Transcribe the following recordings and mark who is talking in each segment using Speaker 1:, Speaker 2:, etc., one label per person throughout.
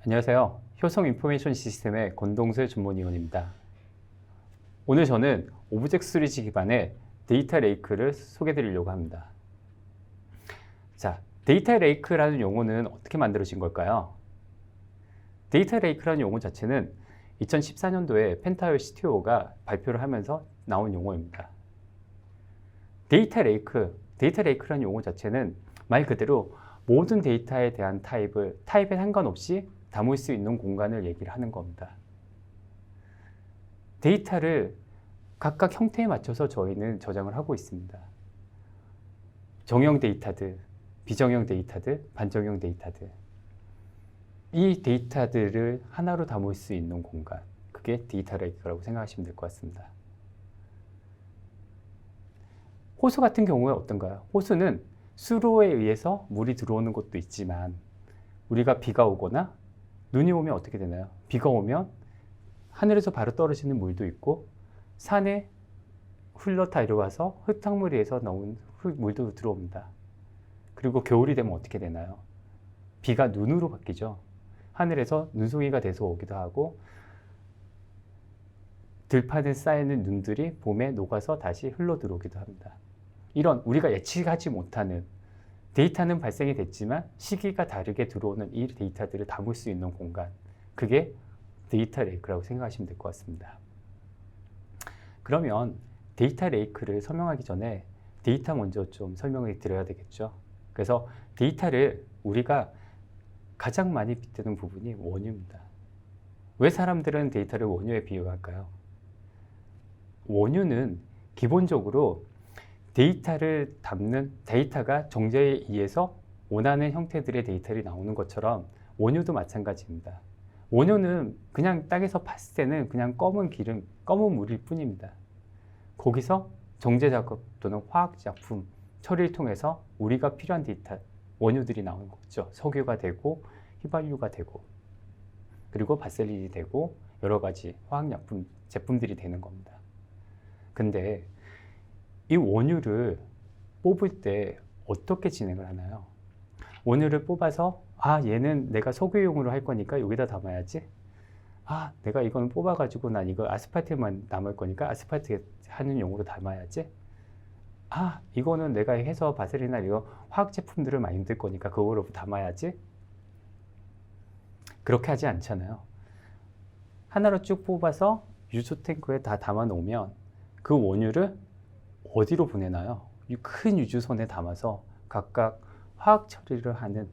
Speaker 1: 안녕하세요. 효성 인포메이션 시스템의 권동슬 전문위원입니다. 오늘 저는 오브젝트3D 기반의 데이터 레이크를 소개해 드리려고 합니다. 자, 데이터 레이크라는 용어는 어떻게 만들어진 걸까요? 데이터 레이크라는 용어 자체는 2014년도에 펜타일 CTO가 발표를 하면서 나온 용어입니다. 데이터 레이크라는 용어 자체는 말 그대로 모든 데이터에 대한 타입에 상관없이 담을 수 있는 공간을 얘기를 하는 겁니다. 데이터를 각각 형태에 맞춰서 저희는 저장을 하고 있습니다. 정형 데이터들, 비정형 데이터들, 반정형 데이터들. 이 데이터들을 하나로 담을 수 있는 공간, 그게 데이터 레이크라고 생각하시면 될 것 같습니다. 호수 같은 경우에 어떤가요? 호수는 수로에 의해서 물이 들어오는 것도 있지만 우리가 비가 오거나 눈이 오면 어떻게 되나요? 비가 오면 하늘에서 바로 떨어지는 물도 있고 산에 흘러 내려와서 흙탕물에서 나온 물도 들어옵니다. 그리고 겨울이 되면 어떻게 되나요? 비가 눈으로 바뀌죠. 하늘에서 눈송이가 돼서 오기도 하고 들판에 쌓이는 눈들이 봄에 녹아서 다시 흘러 들어오기도 합니다. 이런 우리가 예측하지 못하는 데이터는 발생이 됐지만 시기가 다르게 들어오는 이 데이터들을 담을 수 있는 공간, 그게 데이터 레이크라고 생각하시면 될 것 같습니다. 그러면 데이터 레이크를 설명하기 전에 데이터 먼저 좀 설명을 드려야 되겠죠. 그래서 데이터를 우리가 가장 많이 빗대는 부분이 원유입니다. 왜 사람들은 데이터를 원유에 비유할까요? 원유는 기본적으로 데이터를 담는 데이터가 정제에 의해서 원하는 형태들의 데이터들이 나오는 것처럼 원유도 마찬가지입니다. 원유는 그냥 땅에서 봤을 때는 그냥 검은 기름, 검은 물일 뿐입니다. 거기서 정제 작업 또는 화학 작품 처리를 통해서 우리가 필요한 데이터, 원유들이 나오는 거죠. 석유가 되고 휘발유가 되고 그리고 바셀린이 되고 여러 가지 화학약품 제품들이 되는 겁니다. 근데 이 원유를 뽑을 때 어떻게 진행을 하나요? 원유를 뽑아서 얘는 내가 석유용으로 할 거니까 여기다 담아야지. 내가 이거는 뽑아가지고 난 이거 아스팔트만 남을 거니까 아스팔트 하는 용으로 담아야지. 이거는 내가 해서 바셀린이나 이거 화학 제품들을 만들 거니까 그거로 담아야지. 그렇게 하지 않잖아요. 하나로 쭉 뽑아서 유수 탱크에 다 담아 놓으면 그 원유를 어디로 보내나요? 큰 유주선에 담아서 각각 화학 처리를 하는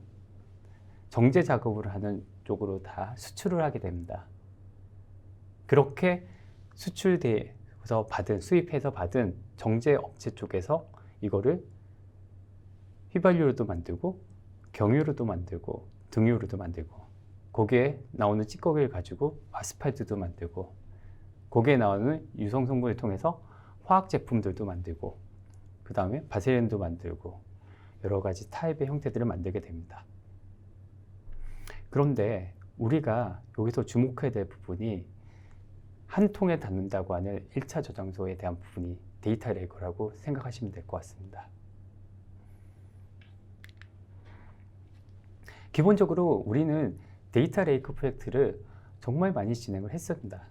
Speaker 1: 정제 작업을 하는 쪽으로 다 수출을 하게 됩니다. 그렇게 수출돼서 수입해서 받은 정제 업체 쪽에서 이거를 휘발유로도 만들고 경유로도 만들고 등유로도 만들고 거기에 나오는 찌꺼기를 가지고 아스팔트도 만들고 거기에 나오는 유성 성분을 통해서 화학 제품들도 만들고 그 다음에 바셀린도 만들고 여러 가지 타입의 형태들을 만들게 됩니다. 그런데 우리가 여기서 주목해야 될 부분이 한 통에 담는다고 하는 1차 저장소에 대한 부분이 데이터 레이크라고 생각하시면 될 것 같습니다. 기본적으로 우리는 데이터 레이크 프로젝트를 정말 많이 진행을 했습니다.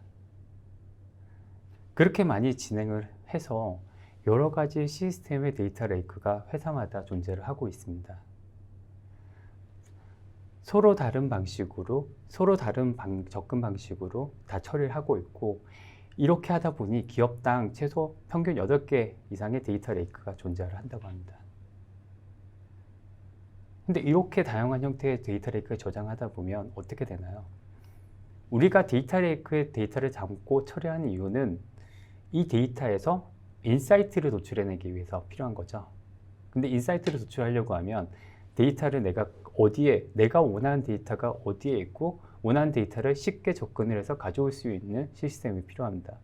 Speaker 1: 그렇게 많이 진행을 해서 여러 가지 시스템의 데이터 레이크가 회사마다 존재를 하고 있습니다. 서로 다른 방식으로, 서로 다른 접근 방식으로 다 처리를 하고 있고 이렇게 하다 보니 기업당 최소 평균 8개 이상의 데이터 레이크가 존재를 한다고 합니다. 근데 이렇게 다양한 형태의 데이터 레이크를 저장하다 보면 어떻게 되나요? 우리가 데이터 레이크의 데이터를 담고 처리하는 이유는 이 데이터에서 인사이트를 도출해내기 위해서 필요한 거죠. 근데 인사이트를 도출하려고 하면 데이터를 내가 원하는 데이터가 어디에 있고 원하는 데이터를 쉽게 접근을 해서 가져올 수 있는 시스템이 필요합니다.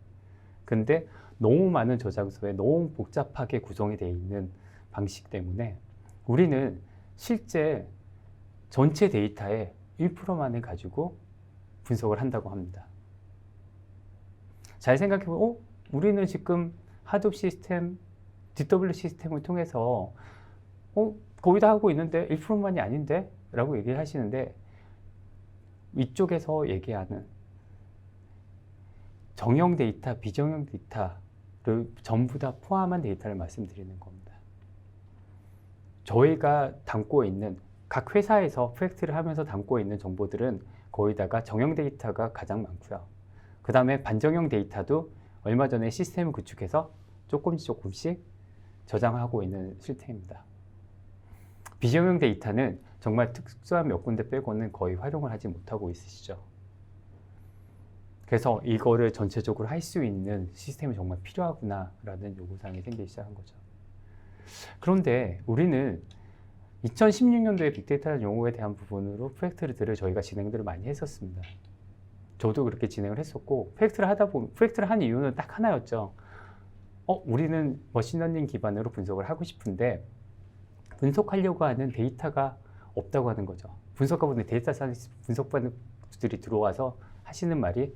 Speaker 1: 근데 너무 많은 저장소에 너무 복잡하게 구성이 되어 있는 방식 때문에 우리는 실제 전체 데이터의 1%만을 가지고 분석을 한다고 합니다. 잘 생각해보면 우리는 지금 하둡 시스템 DW 시스템을 통해서 거의 다 하고 있는데 1%만이 아닌데? 라고 얘기를 하시는데 이쪽에서 얘기하는 정형 데이터, 비정형 데이터를 전부 다 포함한 데이터를 말씀드리는 겁니다. 저희가 담고 있는 각 회사에서 프로젝트를 하면서 담고 있는 정보들은 거의다가 정형 데이터가 가장 많고요. 그 다음에 반정형 데이터도 얼마 전에 시스템을 구축해서 조금씩 저장하고 있는 실태입니다. 비정형 데이터는 정말 특수한 몇 군데 빼고는 거의 활용을 하지 못하고 있으시죠. 그래서 이거를 전체적으로 할 수 있는 시스템이 정말 필요하구나 라는 요구사항이 생기기 시작한 거죠. 그런데 우리는 2016년도에 빅데이터 용어에 대한 부분으로 프로젝트들을 저희가 진행들을 많이 했었습니다. 저도 그렇게 진행을 했었고, 프로젝트를 한 이유는 딱 하나였죠. 우리는 머신러닝 기반으로 분석을 하고 싶은데 분석하려고 하는 데이터가 없다고 하는 거죠. 분석가분들, 데이터 사이언스 분석가분들이 들어와서 하시는 말이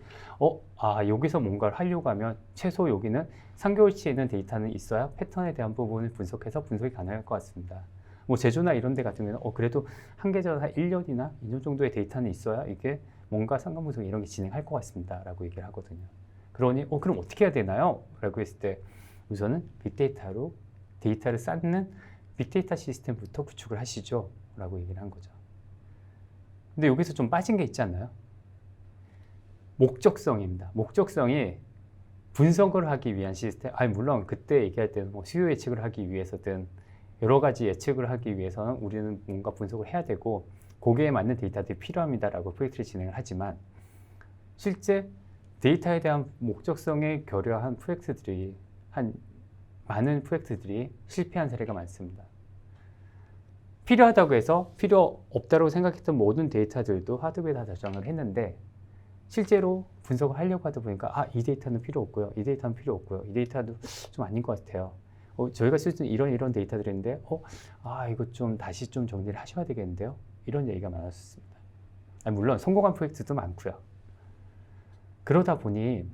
Speaker 1: 여기서 뭔가를 하려고 하면 최소 여기는 3개월치에 있는 데이터는 있어야 패턴에 대한 부분을 분석해서 분석이 가능할 것 같습니다. 뭐 제조나 이런 데 같은 경우는 그래도 한계적으로 한 1년이나 2년 정도의 데이터는 있어야 이게 뭔가 상관 분석 이런 게 진행할 것 같습니다 라고 얘기를 하거든요. 그러니 그럼 어떻게 해야 되나요? 라고 했을 때 우선은 빅데이터로 데이터를 쌓는 빅데이터 시스템부터 구축을 하시죠 라고 얘기를 한 거죠. 근데 여기서 좀 빠진 게 있지 않나요? 목적성입니다. 목적성이 분석을 하기 위한 시스템, 물론 그때 얘기할 때는 뭐 수요 예측을 하기 위해서든 여러 가지 예측을 하기 위해서는 우리는 뭔가 분석을 해야 되고 거기에 맞는 데이터들이 필요합니다라고 프로젝트를 진행을 하지만 실제 데이터에 대한 목적성에 결여한 프로젝트들이 많은 프로젝트들이 실패한 사례가 많습니다. 필요하다고 해서 필요 없다고 생각했던 모든 데이터들도 하드웨어에 다 저장을 했는데 실제로 분석을 하려고 하다 보니까 이 데이터는 필요 없고요. 이 데이터는 필요 없고요. 이 데이터도 좀 아닌 것 같아요. 저희가 쓸 수 있는 이런 데이터들이 있는데 이거 좀 다시 좀 정리를 하셔야 되겠는데요. 이런 얘기가 많았습니다. 물론 성공한 프로젝트도 많고요. 그러다 보니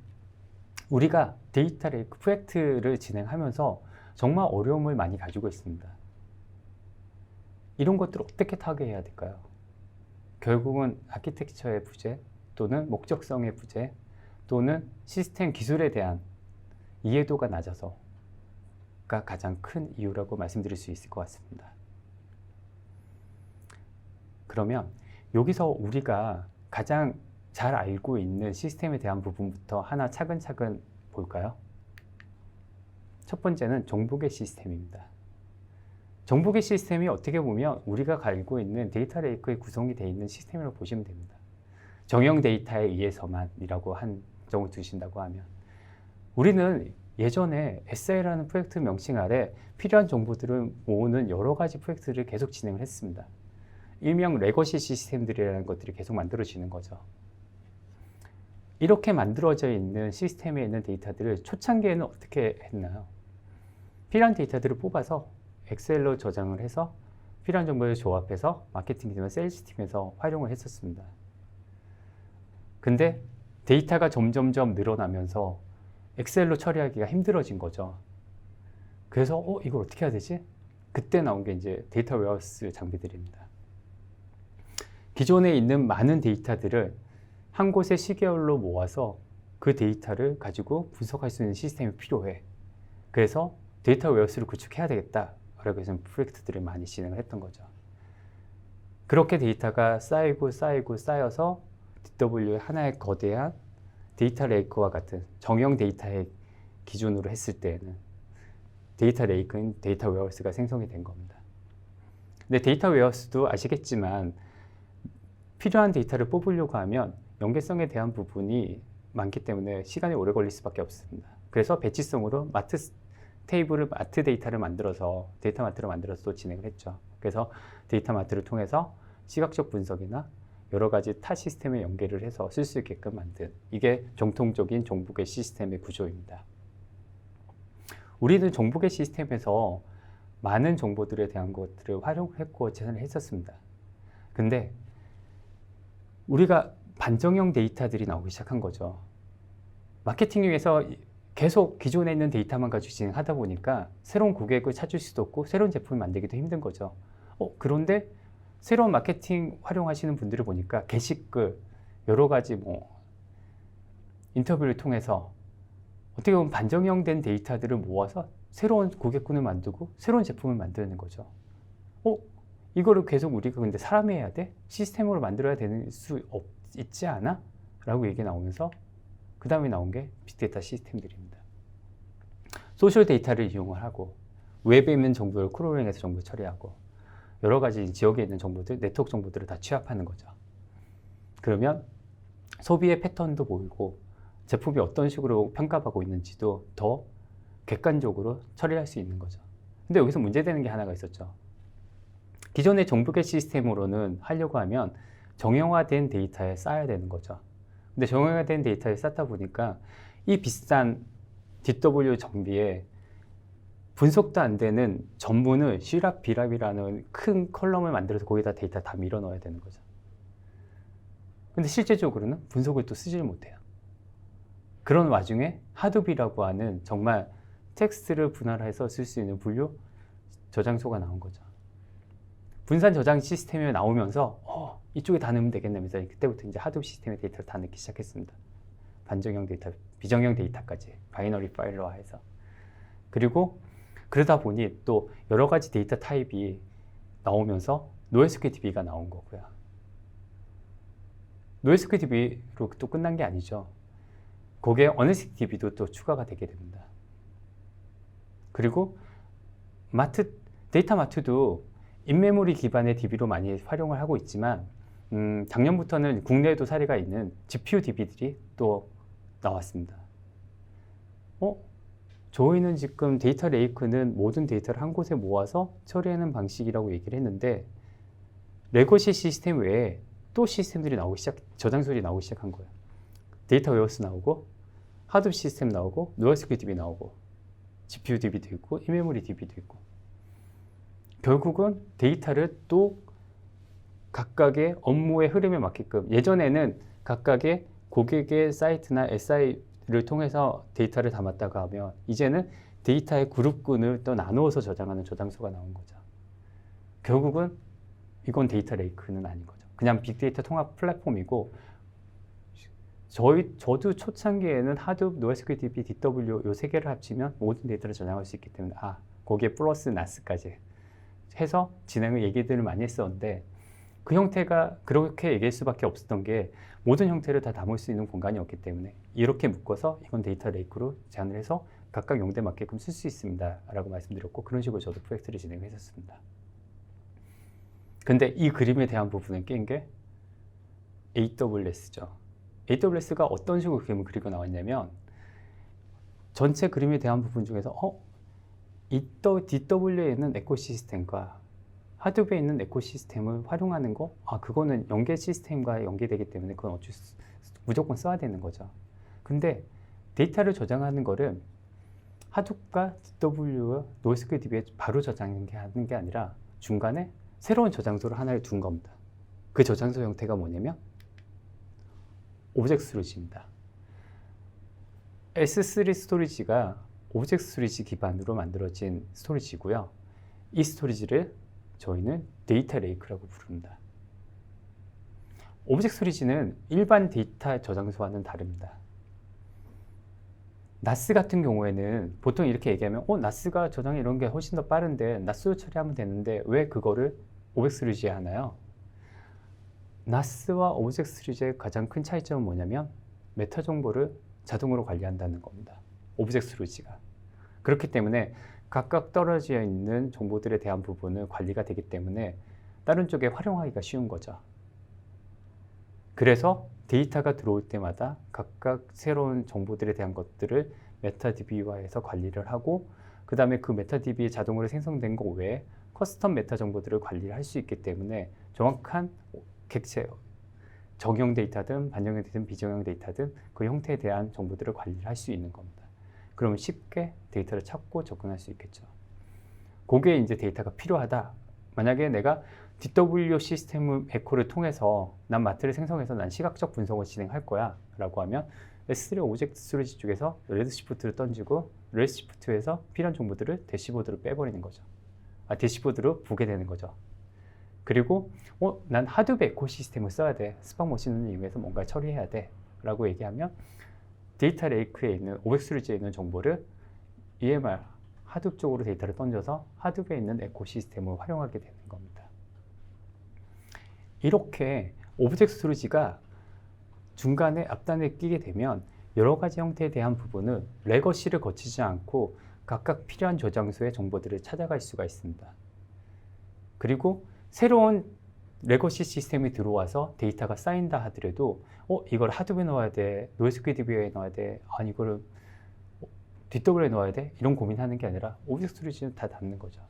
Speaker 1: 우리가 데이터를 프로젝트를 진행하면서 정말 어려움을 많이 가지고 있습니다. 이런 것들을 어떻게 타개해야 될까요? 결국은 아키텍처의 부재 또는 목적성의 부재 또는 시스템 기술에 대한 이해도가 낮아서가 가장 큰 이유라고 말씀드릴 수 있을 것 같습니다. 그러면 여기서 우리가 가장 잘 알고 있는 시스템에 대한 부분부터 하나 차근차근 볼까요? 첫 번째는 정보계 시스템입니다. 정보계 시스템이 어떻게 보면 우리가 알고 있는 데이터 레이크에 구성이 되어 있는 시스템이라고 보시면 됩니다. 정형 데이터에 의해서만이라고 한정을 두신다고 하면 우리는 예전에 SI라는 프로젝트 명칭 아래 필요한 정보들을 모으는 여러 가지 프로젝트를 계속 진행을 했습니다. 일명 레거시 시스템들이라는 것들이 계속 만들어지는 거죠. 이렇게 만들어져 있는 시스템에 있는 데이터들을 초창기에는 어떻게 했나요? 필요한 데이터들을 뽑아서 엑셀로 저장을 해서 필요한 정보를 조합해서 마케팅팀이나 세일즈팀에서 활용을 했었습니다. 근데 데이터가 점점점 늘어나면서 엑셀로 처리하기가 힘들어진 거죠. 그래서 이걸 어떻게 해야 되지? 그때 나온 게 이제 데이터 웨어하우스 장비들입니다. 기존에 있는 많은 데이터들을 한 곳에 시계열로 모아서 그 데이터를 가지고 분석할 수 있는 시스템이 필요해. 그래서 데이터 웨어하우스를 구축해야 되겠다. 라고 해서 프로젝트들을 많이 진행을 했던 거죠. 그렇게 데이터가 쌓여서 DW의 하나의 거대한 데이터 레이크와 같은 정형 데이터의 기준으로 했을 때에는 데이터 레이크는 데이터 웨어하우스가 생성이 된 겁니다. 근데 데이터 웨어하우스도 아시겠지만 필요한 데이터를 뽑으려고 하면 연계성에 대한 부분이 많기 때문에 시간이 오래 걸릴 수밖에 없습니다. 그래서 배치성으로 마트 데이터를 만들어서 데이터 마트를 만들어서 또 진행을 했죠. 그래서 데이터 마트를 통해서 시각적 분석이나 여러 가지 타 시스템에 연계를 해서 쓸 수 있게끔 만든 이게 정통적인 정보계 시스템의 구조입니다. 우리는 정보계 시스템에서 많은 정보들에 대한 것들을 활용했고 재현을 했었습니다. 근데 우리가 반정형 데이터들이 나오기 시작한 거죠. 마케팅에서 계속 기존에 있는 데이터만 가지고 진행하다 보니까 새로운 고객을 찾을 수도 없고 새로운 제품을 만들기도 힘든 거죠. 그런데 새로운 마케팅 활용하시는 분들을 보니까 게시글, 여러 가지 인터뷰를 통해서 어떻게 보면 반정형된 데이터들을 모아서 새로운 고객군을 만들고 새로운 제품을 만드는 거죠. 이거를 계속 우리가 근데 사람이 해야 돼? 시스템으로 만들어야 되는 수 있지 않아? 라고 얘기 나오면서 그 다음에 나온 게 빅데이터 시스템들입니다. 소셜 데이터를 이용을 하고 웹에 있는 정보를 크롤링해서 정보 처리하고 여러 가지 지역에 있는 정보들, 네트워크 정보들을 다 취합하는 거죠. 그러면 소비의 패턴도 보이고 제품이 어떤 식으로 평가받고 있는지도 더 객관적으로 처리할 수 있는 거죠. 근데 여기서 문제되는 게 하나가 있었죠. 기존의 정보계 시스템으로는 하려고 하면 정형화된 데이터에 쌓아야 되는 거죠. 근데 정형화된 데이터에 쌓다 보니까 이 비싼 DW 정비에 분석도 안 되는 전문을 C랍, B랍이라는 큰 컬럼을 만들어서 거기다 데이터 다 밀어 넣어야 되는 거죠. 근데 실제적으로는 분석을 또 쓰질 못해요. 그런 와중에 하둡이라고 하는 정말 텍스트를 분할해서 쓸 수 있는 분류 저장소가 나온 거죠. 분산 저장 시스템이 나오면서 이쪽에 다 넣으면 되겠네면서 그때부터 이제 하둡 시스템의 데이터를 다 넣기 시작했습니다. 반정형 데이터, 비정형 데이터까지 바이너리 파일로화해서. 그리고 그러다 보니 또 여러 가지 데이터 타입이 나오면서 NoSQLDB가 나온 거고요. NoSQLDB로 또 끝난 게 아니죠. 거기에 ONSDB도 또 추가가 되게 됩니다. 그리고 데이터 마트도 인메모리 기반의 DB로 많이 활용을 하고 있지만 작년부터는 국내에도 사례가 있는 GPU DB들이 또 나왔습니다. 저희는 지금 데이터 레이크는 모든 데이터를 한 곳에 모아서 처리하는 방식이라고 얘기를 했는데 레거시 시스템 외에 또 시스템들이 저장소들이 나오기 시작한 거예요. 데이터 웨어스 나오고 하둡 시스템 나오고 NoSQLDB 나오고 GPU DB도 있고 인메모리 DB도 있고 결국은 데이터를 또 각각의 업무의 흐름에 맞게끔 예전에는 각각의 고객의 사이트나 SI를 통해서 데이터를 담았다가 하면 이제는 데이터의 그룹군을 또 나누어서 저장하는 저장소가 나온 거죠. 결국은 이건 데이터 레이크는 아닌 거죠. 그냥 빅데이터 통합 플랫폼이고 저도 초창기에는 하둡, NoSQLDB, DW 요 세 개를 합치면 모든 데이터를 저장할 수 있기 때문에 거기에 플러스 NAS까지 해서 진행을 얘기들을 많이 했었는데 그 형태가 그렇게 얘기할 수밖에 없었던 게 모든 형태를 다 담을 수 있는 공간이 없기 때문에 이렇게 묶어서 이건 데이터 레이크로 제안을 해서 각각 용도에 맞게끔 쓸 수 있습니다 라고 말씀드렸고 그런 식으로 저도 프로젝트를 진행했었습니다. 근데 이 그림에 대한 부분을 낀 게 AWS죠. AWS가 어떤 식으로 그림을 그리고 나왔냐면 전체 그림에 대한 부분 중에서 DW에 있는 에코시스템과 하둡에 있는 에코시스템을 활용하는 거 그거는 연계 시스템과 연계되기 때문에 그건 무조건 써야 되는 거죠. 근데 데이터를 저장하는 거를 하둡과 DW와 NoSQLDB에 바로 저장하는 게 아니라 중간에 새로운 저장소를 하나를 둔 겁니다. 그 저장소 형태가 뭐냐면 오브젝트 스토리지입니다. S3 스토리지가 오브젝트 스토리지 기반으로 만들어진 스토리지고요. 이 스토리지를 저희는 데이터 레이크라고 부릅니다. 오브젝트 스토리지는 일반 데이터 저장소와는 다릅니다. NAS 같은 경우에는 보통 이렇게 얘기하면 NAS가 저장 이런 게 훨씬 더 빠른데 NAS로 처리하면 되는데 왜 그거를 오브젝트 스토리지에 하나요? NAS와 오브젝트 스토리지의 가장 큰 차이점은 뭐냐면 메타 정보를 자동으로 관리한다는 겁니다. 오브젝트 스토리지가. 그렇기 때문에 각각 떨어져 있는 정보들에 대한 부분은 관리가 되기 때문에 다른 쪽에 활용하기가 쉬운 거죠. 그래서 데이터가 들어올 때마다 각각 새로운 정보들에 대한 것들을 메타DB화해서 관리를 하고 그 다음에 그 메타DB에 자동으로 생성된 것 외에 커스텀 메타 정보들을 관리를 할 수 있기 때문에 정확한 객체, 정형 데이터든 반정형 데이터든 비정형 데이터든 그 형태에 대한 정보들을 관리를 할 수 있는 겁니다. 그러면 쉽게 데이터를 찾고 접근할 수 있겠죠. 거기에 이제 데이터가 필요하다. 만약에 내가 DW 시스템 에코를 통해서 난 마트를 생성해서 난 시각적 분석을 진행할 거야 라고 하면 S3 오브젝트 스토리지 쪽에서 레드시프트를 던지고 레드시프트에서 필요한 정보들을 대시보드로 빼버리는 거죠. 대시보드로 보게 되는 거죠. 그리고 난 하둡 에코시스템을 써야 돼. 스팍 머신을 이용해서 뭔가 처리해야 돼. 라고 얘기하면 데이터 레이크에 있는 오백스토리지에 있는 정보를 EMR, 하둡 쪽으로 데이터를 던져서 하둡에 있는 에코시스템을 활용하게 되는 겁니다. 이렇게 오브젝트 스토리지가 중간에 앞단에 끼게 되면 여러 가지 형태에 대한 부분은 레거시를 거치지 않고 각각 필요한 저장소의 정보들을 찾아갈 수가 있습니다. 그리고 새로운 레거시 시스템이 들어와서 데이터가 쌓인다 하더라도 이걸 하둡에 넣어야 돼, 노에스큐디비에 넣어야 돼, 아니 이거를 DW에 넣어야 돼? 이런 고민하는 게 아니라 오브젝트 스토리지는 다 담는 거죠.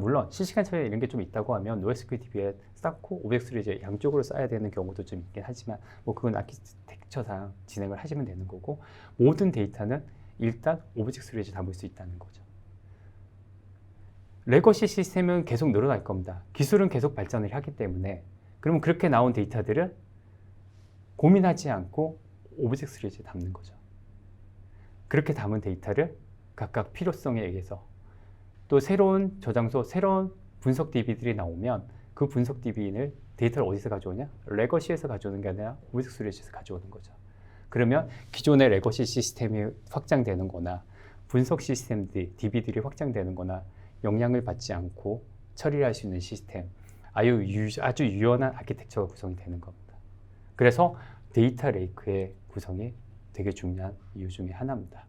Speaker 1: 물론 실시간 처리 이런 게 좀 있다고 하면 노에스큐디비에 쌓고 오브젝트 스토리지 양쪽으로 쌓아야 되는 경우도 좀 있긴 하지만 그건 아키텍처상 진행을 하시면 되는 거고, 모든 데이터는 일단 오브젝트 스토리지에 담을 수 있다는 거죠. 레거시 시스템은 계속 늘어날 겁니다. 기술은 계속 발전을 하기 때문에. 그러면 그렇게 나온 데이터들을 고민하지 않고 오브젝트 스토리지에 담는 거죠. 그렇게 담은 데이터를 각각 필요성에 의해서 또 새로운 저장소, 새로운 분석 DB들이 나오면 그 분석 DB를 데이터를 어디서 가져오냐? 레거시에서 가져오는 게 아니라 오브젝트 스토리지에서 가져오는 거죠. 그러면 기존의 레거시 시스템이 확장되는 거나 분석 시스템들이, DB들이 확장되는 거나 영향을 받지 않고 처리를 할 수 있는 시스템, 아주 유연한 아키텍처가 구성이 되는 겁니다. 그래서 데이터 레이크의 구성이 되게 중요한 이유 중에 하나입니다.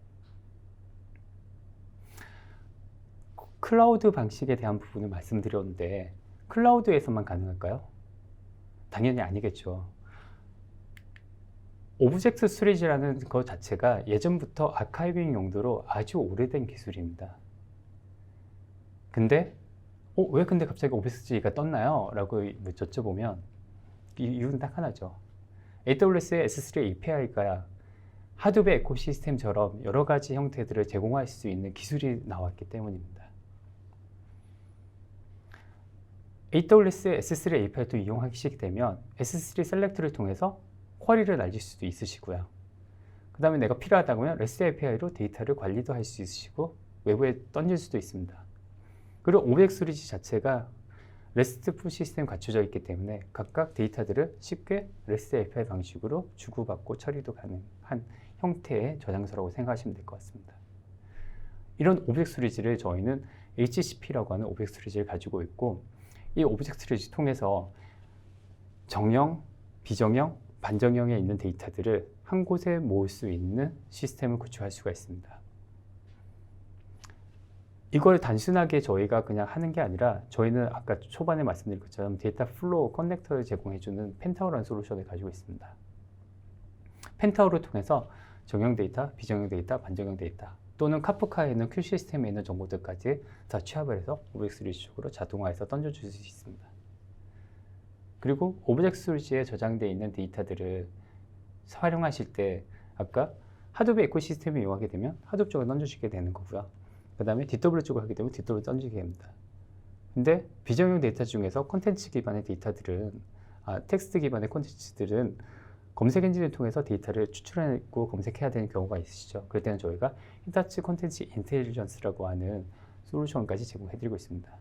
Speaker 1: 클라우드 방식에 대한 부분을 말씀드렸는데 클라우드에서만 가능할까요? 당연히 아니겠죠. 오브젝트 스토리지라는 것 자체가 예전부터 아카이빙 용도로 아주 오래된 기술입니다. 근데 왜 근데 갑자기 오브젝트 스토리지가 떴나요? 라고 여쭤보면 이유는 딱 하나죠. AWS의 S3 API가 하둡의 에코시스템처럼 여러 가지 형태들을 제공할 수 있는 기술이 나왔기 때문입니다. AWS의 S3 API도 이용하시게 되면 S3 셀렉트를 통해서 쿼리를 날릴 수도 있으시고요. 그 다음에 내가 필요하다고 하면 REST API로 데이터를 관리도 할 수 있으시고 외부에 던질 수도 있습니다. 그리고 오브젝트 스토리지 자체가 RESTful 시스템이 갖춰져 있기 때문에 각각 데이터들을 쉽게 REST API 방식으로 주고받고 처리도 가능한 형태의 저장소라고 생각하시면 될 것 같습니다. 이런 오브젝트 스토리지를 저희는 HCP라고 하는 오브젝트 스토리지를 가지고 있고, 이 오브젝트 스토리지 통해서 정형, 비정형, 반정형에 있는 데이터들을 한 곳에 모을 수 있는 시스템을 구축할 수가 있습니다. 이걸 단순하게 저희가 그냥 하는 게 아니라 저희는 아까 초반에 말씀드린 것처럼 데이터 플로우 커넥터를 제공해주는 펜타워라는 솔루션을 가지고 있습니다. 펜타워를 통해서 정형 데이터, 비정형 데이터, 반정형 데이터 또는 카프카에 있는 큐 시스템에 있는 정보들까지 다 취합을 해서 오브젝트 스토리지 쪽으로 자동화해서 던져줄 수 있습니다. 그리고 오브젝트 스토리지에 저장되어 있는 데이터들을 활용하실 때 아까 하둡 에코시스템을 이용하게 되면 하둡 쪽에 던져주게 되는 거고요. 그 다음에 DW 쪽을 하게 되면 DW 던지게 됩니다. 근데 비정형 데이터 중에서 콘텐츠 기반의 데이터들은 텍스트 기반의 콘텐츠들은 검색 엔진을 통해서 데이터를 추출해내고 검색해야 되는 경우가 있으시죠. 그럴 때는 저희가 히타치 콘텐츠 인텔리전스라고 하는 솔루션까지 제공해드리고 있습니다.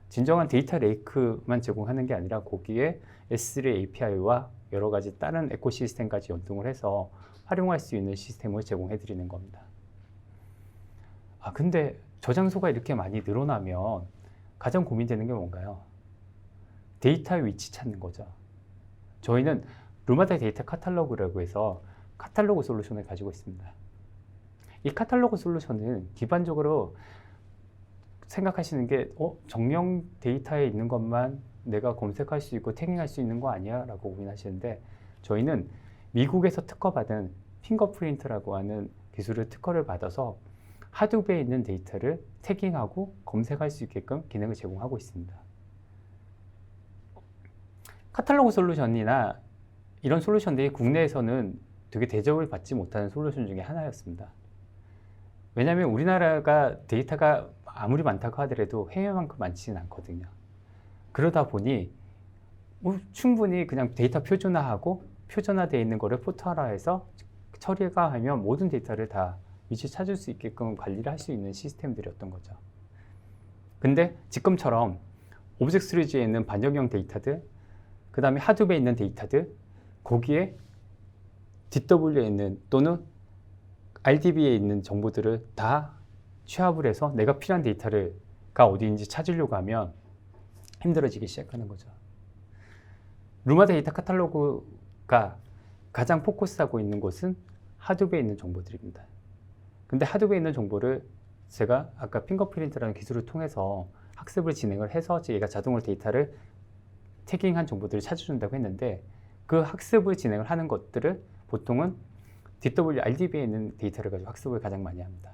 Speaker 1: 진정한 데이터 레이크만 제공하는 게 아니라 거기에 S3 API와 여러 가지 다른 에코시스템까지 연동을 해서 활용할 수 있는 시스템을 제공해드리는 겁니다. 근데 저장소가 이렇게 많이 늘어나면 가장 고민되는 게 뭔가요? 데이터의 위치 찾는 거죠. 저희는 루마다 데이터 카탈로그라고 해서 카탈로그 솔루션을 가지고 있습니다. 이 카탈로그 솔루션은 기반적으로 생각하시는 게 정형 데이터에 있는 것만 내가 검색할 수 있고 태깅할 수 있는 거 아니야? 라고 고민하시는데 저희는 미국에서 특허받은 핑거프린트라고 하는 기술을 특허를 받아서 하둡에 있는 데이터를 태깅하고 검색할 수 있게끔 기능을 제공하고 있습니다. 카탈로그 솔루션이나 이런 솔루션들이 국내에서는 되게 대접을 받지 못하는 솔루션 중에 하나였습니다. 왜냐하면 우리나라가 데이터가 아무리 많다고 하더라도 해외만큼 많지는 않거든요. 그러다 보니 충분히 그냥 데이터 표준화하고 표준화되어 있는 거를 포털화해서 처리가 하면 모든 데이터를 다 위치 찾을 수 있게끔 관리를 할 수 있는 시스템들이었던 거죠. 근데 지금처럼 오브젝트3D에 있는 반영형 데이터들, 그 다음에 하드웨어에 있는 데이터들, 거기에 DW에 있는 또는 RDB에 있는 정보들을 다 취합을 해서 내가 필요한 데이터가 어디인지 찾으려고 하면 힘들어지기 시작하는 거죠. 루마 데이터 카탈로그가 가장 포커스하고 있는 곳은 하드웨어에 있는 정보들입니다. 근데 하드웨어에 있는 정보를 제가 아까 핑거프린트라는 기술을 통해서 학습을 진행을 해서 얘가 자동으로 데이터를 태깅한 정보들을 찾아준다고 했는데, 그 학습을 진행을 하는 것들을 보통은 RDB에 있는 데이터를 가지고 학습을 가장 많이 합니다.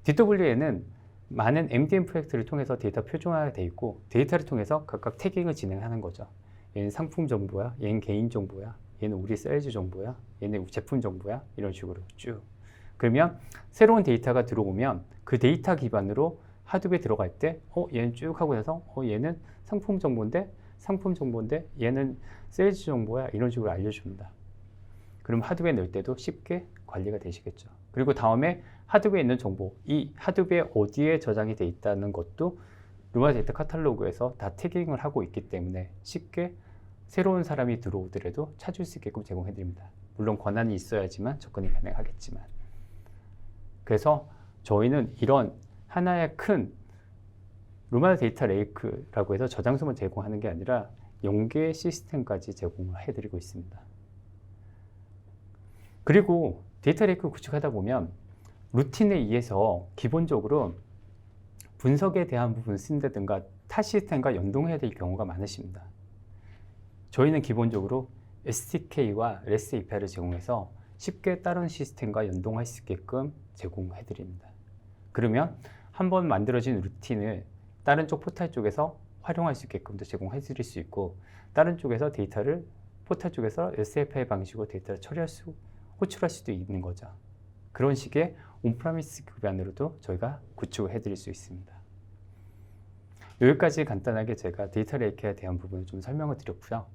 Speaker 1: DW에는 많은 MDM 프로젝트를 통해서 데이터 표준화가 되어 있고, 데이터를 통해서 각각 태깅을 진행하는 거죠. 얘는 상품 정보야, 얘는 개인 정보야, 얘는 우리 세일즈 정보야, 얘는 제품 정보야, 이런 식으로 쭉. 그러면 새로운 데이터가 들어오면 그 데이터 기반으로 하드웨어에 들어갈 때 얘는 쭉 하고 나서 얘는 상품 정보인데 얘는 세일즈 정보야, 이런 식으로 알려줍니다. 그럼 하드웨어에 넣을 때도 쉽게 관리가 되시겠죠. 그리고 다음에 하드웨어에 있는 정보, 이 하드웨어 어디에 저장이 돼 있다는 것도 루마 데이터 카탈로그에서 다 태깅을 하고 있기 때문에 쉽게 새로운 사람이 들어오더라도 찾을 수 있게끔 제공해 드립니다. 물론 권한이 있어야지만 접근이 가능하겠지만. 그래서 저희는 이런 하나의 큰 루마 데이터 레이크라고 해서 저장소만 제공하는 게 아니라 연계 시스템까지 제공을 해드리고 있습니다. 그리고 데이터 레이크를 구축하다 보면 루틴에 의해서 기본적으로 분석에 대한 부분을 쓴다든가 타 시스템과 연동해야 될 경우가 많으십니다. 저희는 기본적으로 SDK와 REST API를 제공해서 쉽게 다른 시스템과 연동할 수 있게끔 제공해 드립니다. 그러면 한번 만들어진 루틴을 다른 쪽 포탈 쪽에서 활용할 수 있게끔도 제공해 드릴 수 있고, 다른 쪽에서 데이터를 포탈 쪽에서 REST API 방식으로 데이터를 호출할 수도 있는 거죠. 그런 식의 온프라미스 기반으로도 저희가 구축을 해드릴 수 있습니다. 여기까지 간단하게 제가 데이터 레이크에 대한 부분을 좀 설명을 드렸고요.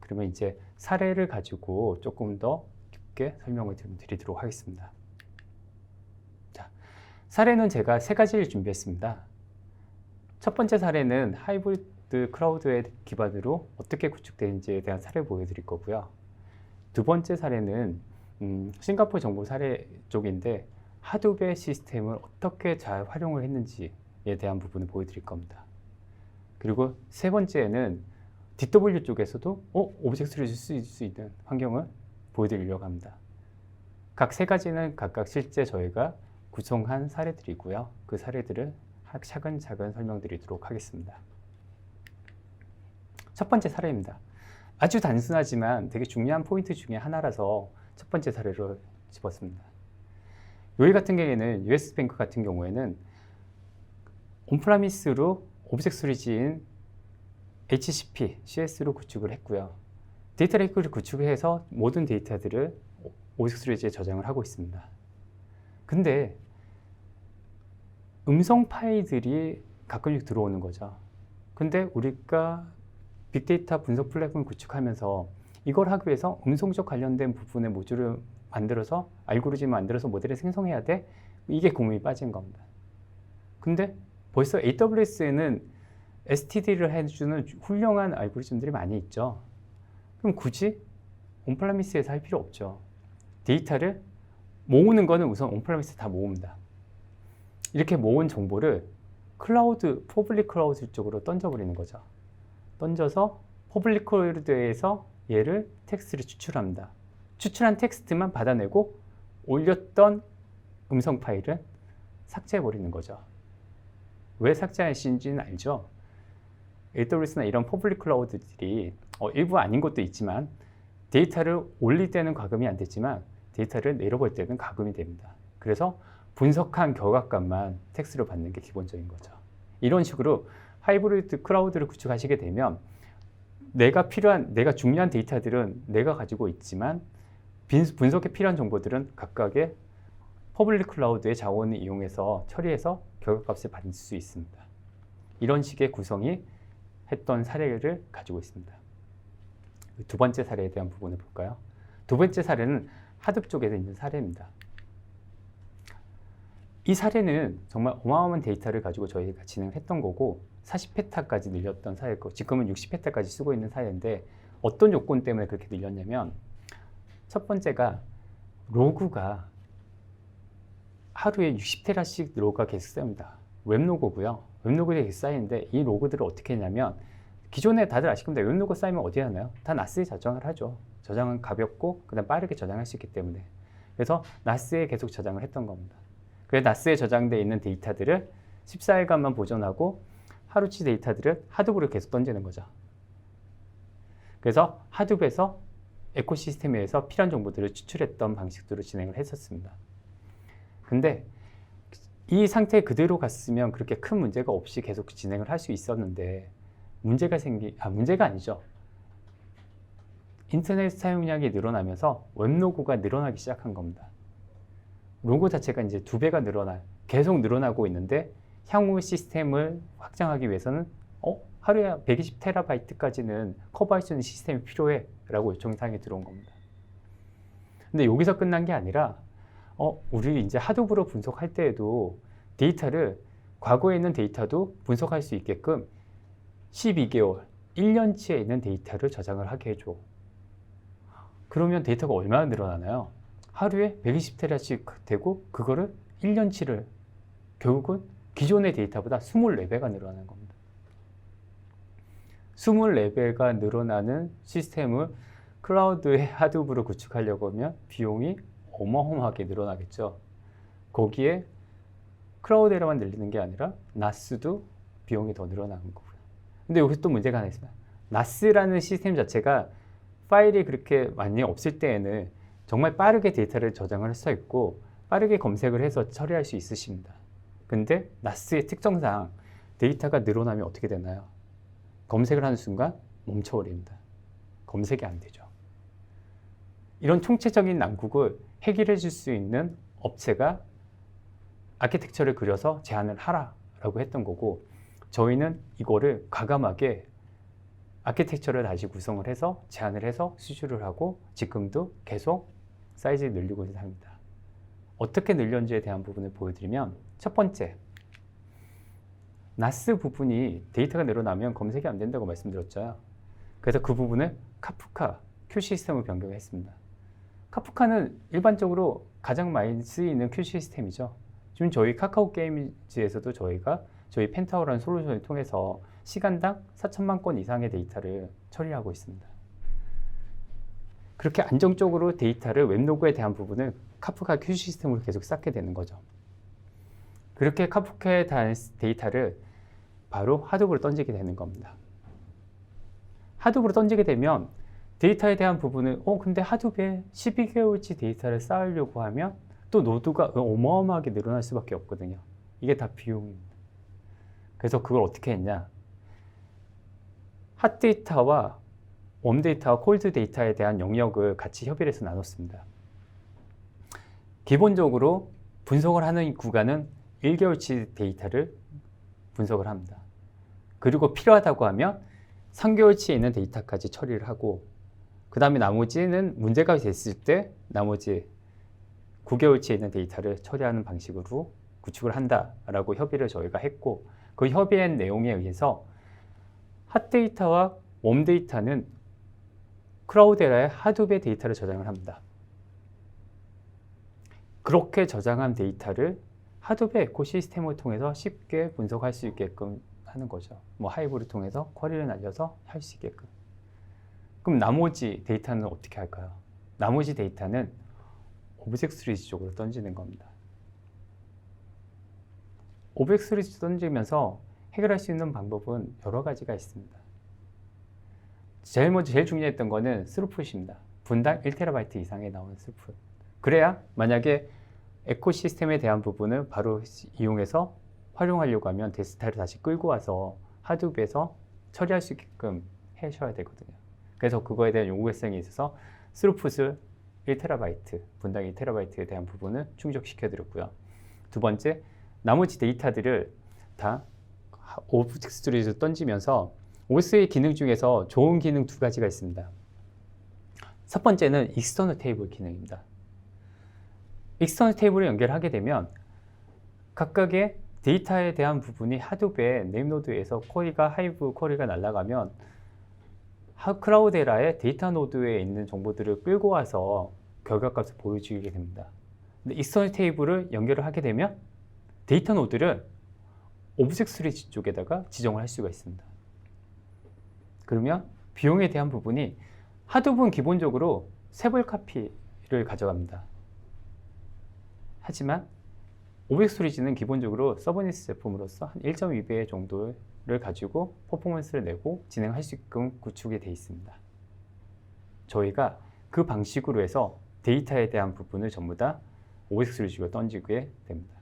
Speaker 1: 그러면 이제 사례를 가지고 조금 더 깊게 설명을 드리도록 하겠습니다. 자, 사례는 제가 3가지를 준비했습니다. 첫 번째 사례는 하이브리드 클라우드에 기반으로 어떻게 구축되는지에 대한 사례를 보여드릴 거고요. 두 번째 사례는 싱가포르 정보 사례 쪽인데 하드웨어 시스템을 어떻게 잘 활용을 했는지에 대한 부분을 보여드릴 겁니다. 그리고 세 번째는 DW 쪽에서도 오브젝트를 쓸 수 있는 환경을 보여드리려고 합니다. 각 3가지는 각각 실제 저희가 구성한 사례들이고요. 그 사례들을 차근차근 설명드리도록 하겠습니다. 첫 번째 사례입니다. 아주 단순하지만 되게 중요한 포인트 중에 하나라서 첫 번째 사례로 집었습니다. 여기 같은 경우에는 US뱅크 같은 경우에는 온프라미스로 오브젝트3D인 HCP, CS로 구축을 했고요. 데이터 레이크를 구축해서 모든 데이터들을 오브젝트3D에 저장을 하고 있습니다. 근데 음성 파일들이 가끔씩 들어오는 거죠. 근데 우리가 빅데이터 분석 플랫폼을 구축하면서 이걸 하기 위해서 음성적 관련된 부분의 모듈을 만들어서 알고리즘을 만들어서 모델을 생성해야 돼? 이게 고민이 빠진 겁니다. 근데 벌써 AWS에는 STD를 해주는 훌륭한 알고리즘들이 많이 있죠. 그럼 굳이 온프라미스에서 할 필요 없죠. 데이터를 모으는 거는 우선 온프라미스에 다 모읍니다. 이렇게 모은 정보를 클라우드, 퍼블릭 클라우드 쪽으로 던져버리는 거죠. 던져서 퍼블릭 클라우드에서 얘를 텍스트를 추출합니다. 추출한 텍스트만 받아내고 올렸던 음성 파일은 삭제해버리는 거죠. 왜 삭제하시는지는 알죠? AWS나 이런 퍼블릭 클라우드들이 일부 아닌 것도 있지만 데이터를 올릴 때는 과금이 안 되지만 데이터를 내려볼 때는 과금이 됩니다. 그래서 분석한 결과값만 텍스트로 받는 게 기본적인 거죠. 이런 식으로 하이브리드 클라우드를 구축하시게 되면 내가 중요한 데이터들은 내가 가지고 있지만 분석에 필요한 정보들은 각각의 퍼블릭 클라우드의 자원을 이용해서 처리해서 결과값을 받을 수 있습니다. 이런 식의 구성이 했던 사례를 가지고 있습니다. 두 번째 사례에 대한 부분을 볼까요? 두 번째 사례는 하둡 쪽에 있는 사례입니다. 이 사례는 정말 어마어마한 데이터를 가지고 저희가 진행을 했던 거고 40페타까지 늘렸던 사례고 지금은 60페타까지 쓰고 있는 사례인데 어떤 요건 때문에 그렇게 늘렸냐면 첫 번째가 로그가 하루에 60테라씩 로그가 계속 쌓입니다. 웹로그고요. 웹로그에 계속 쌓이는데 이 로그들을 어떻게 했냐면 기존에 다들 아실 겁니다. 웹로그 쌓이면 어디에 하나요? 다 나스에 저장을 하죠. 저장은 가볍고 그다음 빠르게 저장할 수 있기 때문에 그래서 나스에 계속 저장을 했던 겁니다. 그래서 나스에 저장되어 있는 데이터들을 14일간만 보존하고 하루치 데이터들을 하둡으로 계속 던지는 거죠. 그래서 하둡에서 에코시스템에서 필요한 정보들을 추출했던 방식으로 진행을 했었습니다. 근데 이 상태 그대로 갔으면 그렇게 큰 문제가 없이 계속 진행을 할 수 있었는데 문제가 아니죠. 인터넷 사용량이 늘어나면서 웹로그가 늘어나기 시작한 겁니다. 로그 자체가 이제 2배가 계속 늘어나고 있는데 향후 시스템을 확장하기 위해서는 하루에 120테라바이트까지는 커버할 수 있는 시스템이 필요해 라고 요청사항이 들어온 겁니다. 근데 여기서 끝난 게 아니라 우리 이제 하둡으로 분석할 때에도 데이터를 과거에 있는 데이터도 분석할 수 있게끔 12개월, 1년치에 있는 데이터를 저장을 하게 해줘. 그러면 데이터가 얼마나 늘어나나요? 하루에 120테라씩 되고 그거를 1년치를 결국은 기존의 데이터보다 24배가 늘어나는 겁니다. 24배가 늘어나는 시스템을 클라우드의 하둡으로 구축하려고 하면 비용이 어마어마하게 늘어나겠죠. 거기에 클라우드에만 늘리는 게 아니라 나스도 비용이 더 늘어나는 거고요. 근데 여기서 또 문제가 하나 있습니다. 나스라는 시스템 자체가 파일이 그렇게 많이 없을 때에는 정말 빠르게 데이터를 저장을 할 수 있고 빠르게 검색을 해서 처리할 수 있으십니다. 근데 나스의 특성상 데이터가 늘어나면 어떻게 되나요? 검색을 하는 순간 멈춰버립니다. 검색이 안 되죠. 이런 총체적인 난국을 해결해 줄 수 있는 업체가 아키텍처를 그려서 제안을 하라라고 했던 거고 저희는 이거를 과감하게 아키텍처를 다시 구성을 해서 제안을 해서 수주를 하고 지금도 계속 사이즈를 늘리고 있습니다. 어떻게 늘렸는지에 대한 부분을 보여드리면 첫 번째, 나스 부분이 데이터가 늘어나면 검색이 안 된다고 말씀드렸죠. 그래서 그 부분을 카프카 큐 시스템을 변경했습니다. 카프카는 일반적으로 가장 많이 쓰이는 큐 시스템이죠. 지금 저희 카카오 게임즈에서도 저희 펜타워라는 솔루션을 통해서 시간당 4천만 건 이상의 데이터를 처리하고 있습니다. 그렇게 안정적으로 데이터를 웹로그에 대한 부분을 카프카 큐 시스템으로 계속 쌓게 되는 거죠. 그렇게 카프카에 대한 데이터를 바로 하둡으로 던지게 되는 겁니다. 하둡으로 던지게 되면 데이터에 대한 부분은 근데 하둡에 12개월치 데이터를 쌓으려고 하면 또 노드가 어마어마하게 늘어날 수밖에 없거든요. 이게 다 비용입니다. 그래서 그걸 어떻게 했냐? 핫데이터와 웜데이터와 콜드데이터에 대한 영역을 같이 협의를 해서 나눴습니다. 기본적으로 분석을 하는 구간은 1개월치 데이터를 분석을 합니다. 그리고 필요하다고 하면 3개월치에 있는 데이터까지 처리를 하고 그 다음에 나머지는 문제가 됐을 때 나머지 9개월치에 있는 데이터를 처리하는 방식으로 구축을 한다라고 협의를 저희가 했고 그 협의한 내용에 의해서 핫데이터와 웜데이터는 클라우드에라의 하둡의 데이터를 저장을 합니다. 그렇게 저장한 데이터를 하둡의 에코시스템을 통해서 쉽게 분석할 수 있게끔 하는 거죠. 하이브를 통해서 쿼리를 날려서 할 수 있게끔. 그럼 나머지 데이터는 어떻게 할까요? 나머지 데이터는 오브젝트리지 쪽으로 던지는 겁니다. 오브젝트리지 던지면서 해결할 수 있는 방법은 여러 가지가 있습니다. 제일 중요했던 거는 스루풋입니다. 분당 1TB 이상에 나오는 스루풋. 그래야 만약에 에코시스템에 대한 부분을 바로 이용해서 활용하려고 하면 데이터를 다시 끌고 와서 하둡에서 처리할 수 있게끔 해셔야 되거든요. 그래서 그거에 대한 요구 발생이 있어서 스루풋을 1TB, 분당 1TB에 대한 부분을 충족시켜 드렸고요. 두 번째, 나머지 데이터들을 다 오브젝트 스토리지로 던지면서 OS의 기능 중에서 좋은 기능 두 가지가 있습니다. 첫 번째는 익스터널 테이블 기능입니다. 익스터널 테이블을 연결하게 되면 각각의 데이터에 대한 부분이 하드베 네임노드에서 쿼리가 하이브 쿼리가 날아가면 클라우데라의 데이터 노드에 있는 정보들을 끌고 와서 결과값을 보여주게 됩니다. 근데 익스터널 테이블을 연결을 하게 되면 데이터 노드를 오브젝트 스토리지 쪽에다가 지정을 할 수가 있습니다. 그러면 비용에 대한 부분이 하드브는 기본적으로 세벌 카피를 가져갑니다. 하지만 오브젝트 스토리지는 기본적으로 서버니스 제품으로서 한 1.2배 정도를 가지고 퍼포먼스를 내고 진행할 수 있게끔 구축이 되어 있습니다. 저희가 그 방식으로 해서 데이터에 대한 부분을 전부 다 오브젝트 스토리지로 던지게 됩니다.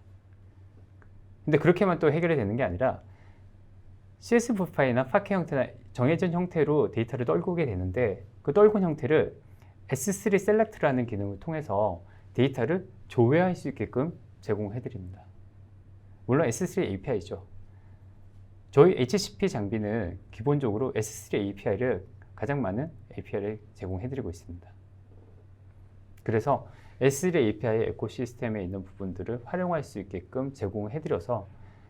Speaker 1: 근데 그렇게만 또 해결이 되는 게 아니라 CSV 파일이나 파케 형태나 정해진 형태로 데이터를 떨구게 되는데 그 떨군 형태를 S3 셀렉트라는 기능을 통해서 데이터를 조회할 수 있게끔 제공해 드립니다. 물론 S3 API죠. 저희 HCP 장비는 기본적으로 S3 API를 가장 많은 API를 제공해 드리고 있습니다. 그래서 S3 API 에코시스템에 있는 부분들을 활용할 수 있게끔 제공해 드려서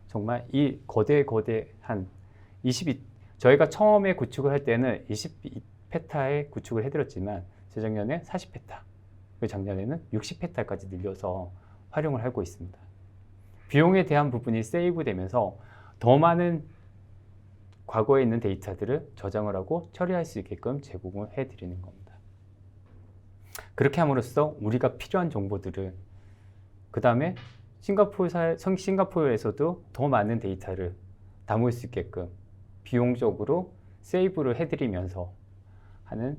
Speaker 1: 정말 이 거대한 저희가 처음에 구축을 할 때는 22페타에 구축을 해드렸지만 재작년에 40페타, 작년에는 60페타까지 늘려서 활용을 하고 있습니다. 비용에 대한 부분이 세이브 되면서 더 많은 과거에 있는 데이터들을 저장을 하고 처리할 수 있게끔 제공을 해드리는 겁니다. 그렇게 함으로써 우리가 필요한 정보들을 그 다음에 싱가포르에서도 더 많은 데이터를 담을 수 있게끔 비용적으로 세이브를 해드리면서 하는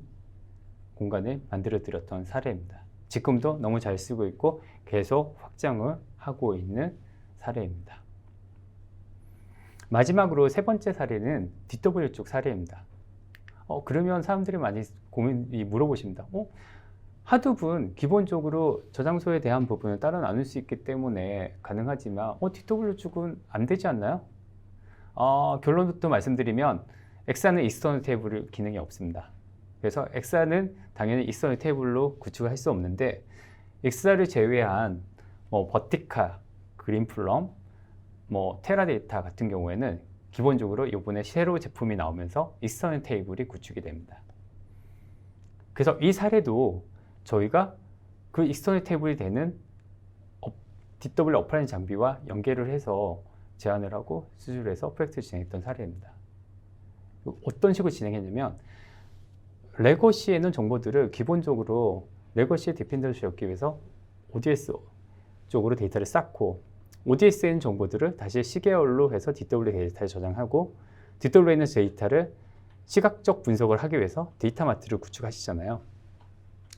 Speaker 1: 공간을 만들어 드렸던 사례입니다. 지금도 너무 잘 쓰고 있고 계속 확장을 하고 있는 사례입니다. 마지막으로 세 번째 사례는 DW 쪽 사례입니다. 그러면 사람들이 많이 물어보십니다. 하드분 기본적으로 저장소에 대한 부분을 따로 나눌 수 있기 때문에 가능하지만 DW 쪽은 안 되지 않나요? 결론부터 말씀드리면 엑사는 익스터널 테이블 기능이 없습니다. 그래서 엑사는 당연히 익스터널 테이블로 구축을 할 수 없는데 엑사를 제외한 버티카, 그린플럼, 테라데이터 같은 경우에는 기본적으로 이번에 새로 제품이 나오면서 익스터널 테이블이 구축이 됩니다. 그래서 이 사례도 저희가 그 익스터널 테이블이 되는 DW 어플라인 장비와 연계를 해서 제안을 하고 수주를 해서 프로젝트를 진행했던 사례입니다. 어떤 식으로 진행했냐면 레거시에 있는 정보들을 기본적으로 레거시의 디펜던시를 얻기 위해서 ODS 쪽으로 데이터를 쌓고 ODS에 있는 정보들을 다시 시계열로 해서 DW 데이터에 저장하고 DW에 있는 데이터를 시각적 분석을 하기 위해서 데이터 마트를 구축하시잖아요.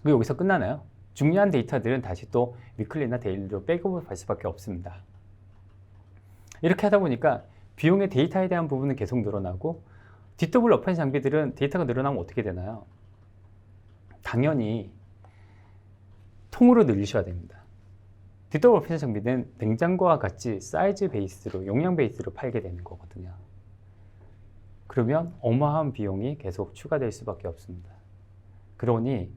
Speaker 1: 그리고 여기서 끝나나요? 중요한 데이터들은 다시 또 위클리나 데일리로 백업을 받을 수밖에 없습니다. 이렇게 하다 보니까 비용의 데이터에 대한 부분은 계속 늘어나고 DW 어플라인 장비들은 데이터가 늘어나면 어떻게 되나요? 당연히 통으로 늘리셔야 됩니다. DW 어플라인 장비는 냉장고와 같이 사이즈 베이스로, 용량 베이스로 팔게 되는 거거든요. 그러면 어마어마한 비용이 계속 추가될 수밖에 없습니다. 그러니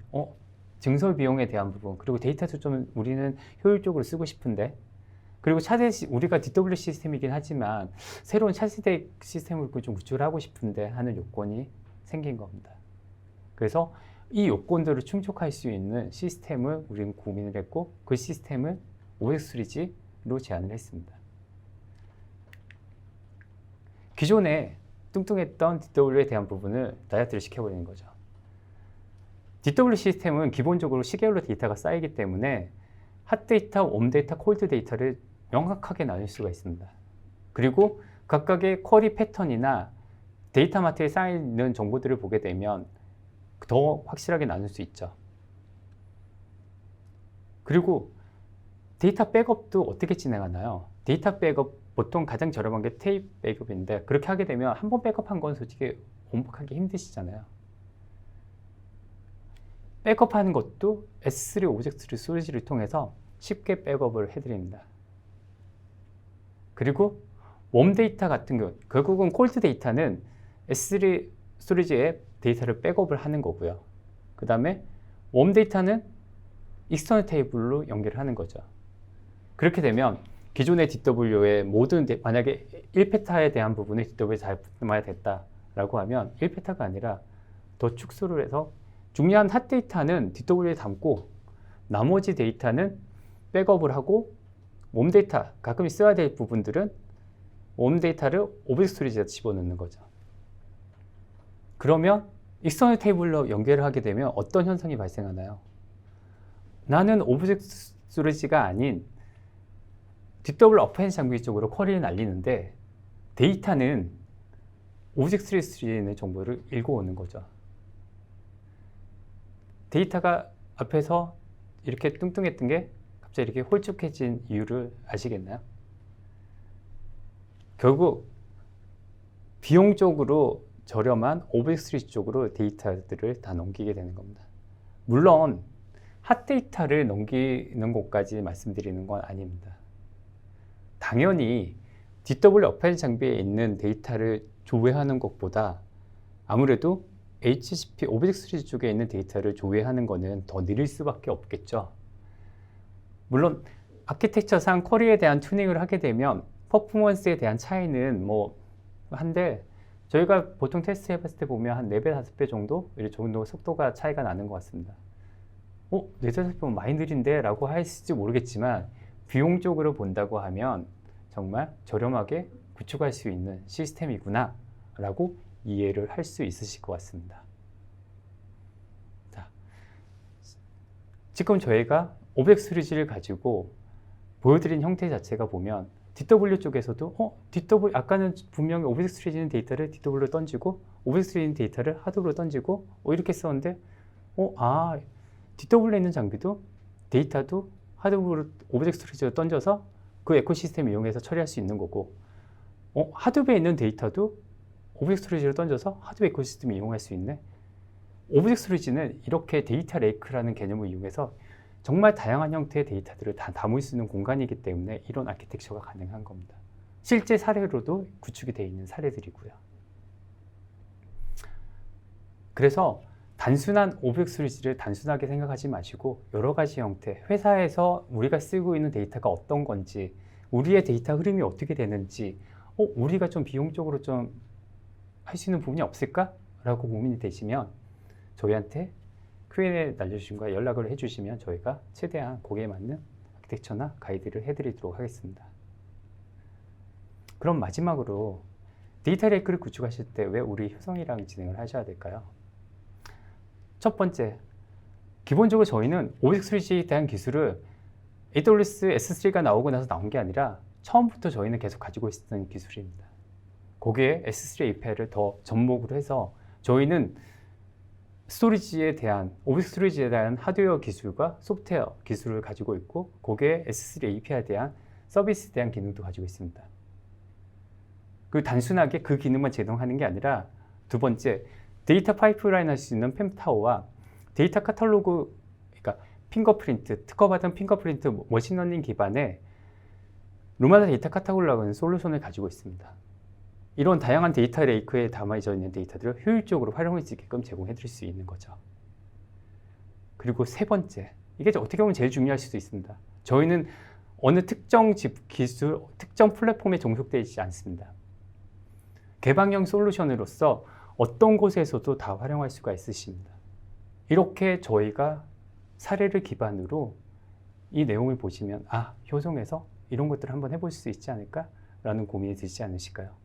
Speaker 1: 증설 비용에 대한 부분, 그리고 데이터도 좀 우리는 효율적으로 쓰고 싶은데, 그리고 차세대, 우리가 DW 시스템이긴 하지만 새로운 차세대 시스템을 좀 구축을 하고 싶은데 하는 요건이 생긴 겁니다. 그래서 이 요건들을 충족할 수 있는 시스템을 우리는 고민을 했고 그 시스템을 OS3G로 제안을 했습니다. 기존에 뚱뚱했던 DW에 대한 부분을 다이어트를 시켜버리는 거죠. DW 시스템은 기본적으로 시계열로 데이터가 쌓이기 때문에 핫데이터, 웜데이터, 콜드데이터를 명확하게 나눌 수가 있습니다. 그리고 각각의 쿼리 패턴이나 데이터 마트에 쌓여있는 정보들을 보게 되면 더 확실하게 나눌 수 있죠. 그리고 데이터 백업도 어떻게 진행하나요? 데이터 백업 보통 가장 저렴한 게 테이프 백업인데 그렇게 하게 되면 한 번 백업한 건 솔직히 원복하기 힘드시잖아요. 백업하는 것도 S3 오브젝트 스토리지를 통해서 쉽게 백업을 해드립니다. 그리고 웜 데이터 같은 경우 결국은 콜드 데이터는 S3 스토리지에 데이터를 백업을 하는 거고요. 그 다음에 웜 데이터는 익스터널 테이블로 연결을 하는 거죠. 그렇게 되면 기존의 DW의 모든 만약에 1페타에 대한 부분을 DW에 잘 담아야 됐다라고 하면 1페타가 아니라 더 축소를 해서 중요한 핫 데이터는 DW에 담고 나머지 데이터는 백업을 하고 웜 데이터, 가끔 써야 될 부분들은 웜 데이터를 오브젝트 스토리지에 집어넣는 거죠. 그러면 익스터널 테이블로 연결을 하게 되면 어떤 현상이 발생하나요? 나는 오브젝트 스토리지가 아닌 DW 어펜드 장비 쪽으로 쿼리를 날리는데 데이터는 오브젝트 스토리지에 있는 정보를 읽어오는 거죠. 데이터가 앞에서 이렇게 뚱뚱했던 게 갑자기 이렇게 홀쭉해진 이유를 아시겠나요? 결국 비용적으로 저렴한 오브젝트 스토리지 쪽으로 데이터들을 다 넘기게 되는 겁니다. 물론 핫 데이터를 넘기는 것까지 말씀드리는 건 아닙니다. 당연히 DW 어펜드 장비에 있는 데이터를 조회하는 것보다 아무래도 HCP 오브젝트 스토리지 쪽에 있는 데이터를 조회하는 것은 더 느릴 수밖에 없겠죠. 물론 아키텍처상 쿼리에 대한 튜닝을 하게 되면 퍼포먼스에 대한 차이는 한데 저희가 보통 테스트 해봤을 때 보면 한 4배, 5배 정도? 이 정도 속도가 차이가 나는 것 같습니다. 4배, 5배면 많이 느린데? 라고 하실지 모르겠지만 비용적으로 본다고 하면 정말 저렴하게 구축할 수 있는 시스템이구나 라고 이해를 할 수 있으실 것 같습니다. 자, 지금 저희가 오브젝트 스토리지를 가지고 보여드린 형태 자체가 보면 DW 쪽에서도 아까는 분명히 오브젝트 스토리지 데이터를 DW로 던지고 오브젝트 스토리지 데이터를 하드로 던지고 이렇게 썼는데 DW에 있는 장비도 데이터도 하드로 오브젝트 스토리지로 던져서 그 에코시스템을 이용해서 처리할 수 있는 거고 하드웨어에 있는 데이터도 오브젝트 스토리지로 던져서 하드웨어 에코시스템을 이용할 수 있네. 오브젝트 스토리지는 이렇게 데이터 레이크라는 개념을 이용해서 정말 다양한 형태의 데이터들을 다 담을 수 있는 공간이기 때문에 이런 아키텍처가 가능한 겁니다. 실제 사례로도 구축이 되어 있는 사례들이고요. 그래서 단순한 오브젝트 스토리지를 단순하게 생각하지 마시고 여러 가지 형태, 회사에서 우리가 쓰고 있는 데이터가 어떤 건지, 우리의 데이터 흐름이 어떻게 되는지, 우리가 좀 비용적으로 좀 할 수 있는 부분이 없을까? 라고 고민이 되시면 저희한테 Q&A 날려주시면 연락을 해주시면 저희가 최대한 거기에 맞는 아키텍처나 가이드를 해드리도록 하겠습니다. 그럼 마지막으로 데이터 레이크를 구축하실 때 왜 우리 효성이랑 진행을 하셔야 될까요? 첫 번째, 기본적으로 저희는 오브젝트 스토리지에 대한 기술을 AWS S3가 나오고 나서 나온 게 아니라 처음부터 저희는 계속 가지고 있었던 기술입니다. 거기에 S3 API를 더 접목을 해서 저희는 스토리지에 대한 오브젝트 스토리지에 대한 하드웨어 기술과 소프트웨어 기술을 가지고 있고 거기에 S3 API에 대한 서비스에 대한 기능도 가지고 있습니다. 단순하게 그 기능만 제공하는 게 아니라 두 번째, 데이터 파이프라인 할 수 있는 펜타워와 데이터 카탈로그, 그러니까 핑거프린트, 특허받은 핑거프린트 머신러닝 기반의 루마다 데이터 카탈로그라는 솔루션을 가지고 있습니다. 이런 다양한 데이터 레이크에 담아져 있는 데이터들을 효율적으로 활용할 수 있게끔 제공해 드릴 수 있는 거죠. 그리고 세 번째, 이게 어떻게 보면 제일 중요할 수도 있습니다. 저희는 어느 특정 기술, 특정 플랫폼에 종속되어 있지 않습니다. 개방형 솔루션으로서 어떤 곳에서도 다 활용할 수가 있으십니다. 이렇게 저희가 사례를 기반으로 이 내용을 보시면 효성에서 이런 것들을 한번 해볼 수 있지 않을까? 라는 고민이 드시지 않으실까요?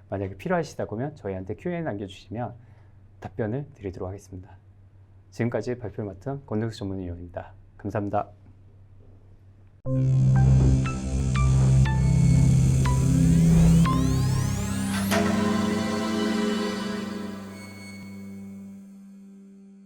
Speaker 1: 만약에 필요하시다고 하면 저희한테 Q&A 남겨주시면 답변을 드리도록 하겠습니다. 지금까지 발표를 맡은 권능수 전문위원입니다. 감사합니다.